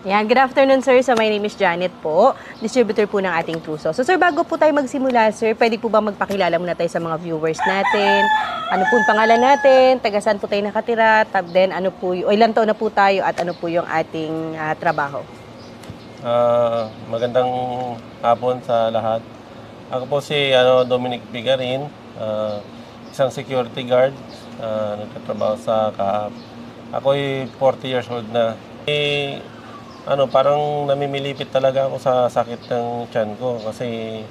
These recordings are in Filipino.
Yan, good afternoon sir. So my name is Janet po, distributor po ng ating Truso. So sir, bago po tayo magsimula sir, pwede po ba magpakilala muna tayo sa mga viewers natin? Ano po yung pangalan natin? Taga saan po tayo nakatira? Then ano po, o ilang taon na po tayo at ano po yung ating trabaho? Magandang hapon sa lahat. Ako po si Dominic Bigarin, isang security guard, nagtatrabaho sa Kaap. Ako'y 40 years old na. Parang namimilipit talaga ako sa sakit ng tiyan ko kasi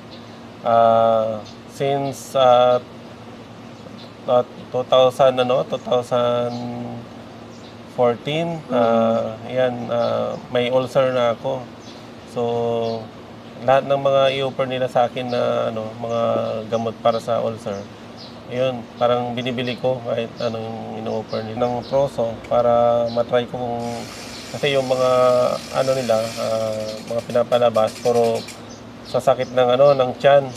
since 2014, may ulcer na ako. So, lahat ng mga i-offer nila sa akin na mga gamot para sa ulcer, yun, parang binibili ko kahit anong ino-offer nila ng Proso para matry ko kung kasi yung mga mga pinapalabas puro sa sakit ng ng tiyan.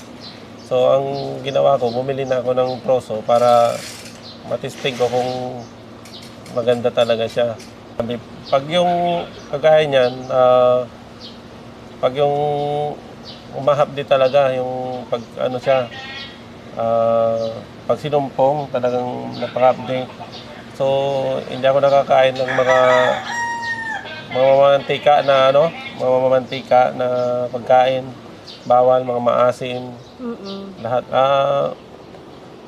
So ang ginawa ko, bumili na ako ng Proso para matesting ko kung maganda talaga siya. Pag yung kagaya niyan, pag yung umahapdi talaga yung pag siya, pag sinumpong talagang napakahapdi. So hindi ako nakakain ng mga mamamantika na pagkain, bawal, mga maasim, lahat.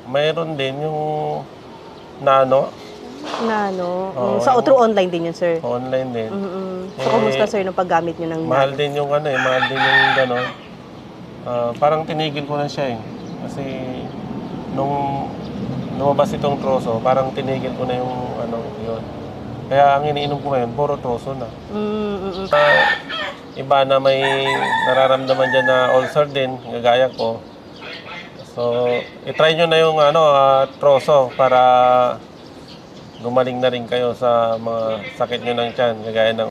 Mayroon din yung nano. Sa through online din yun, sir? Online din. So, kumusta, sir, nung paggamit nyo ng mahal din yung mahal din yung gano'n. Parang tinigil ko na siya eh. Kasi nung lumabas itong Troso, parang tinigil ko na yung yun. Kaya ang iniinom ko ngayon, puro Troso na. Iba na may nararamdaman dyan na ulcer din, gagaya ko. So, itry nyo na yung Troso para gumaling na rin kayo sa mga sakit nyo ng tiyan, gagaya ng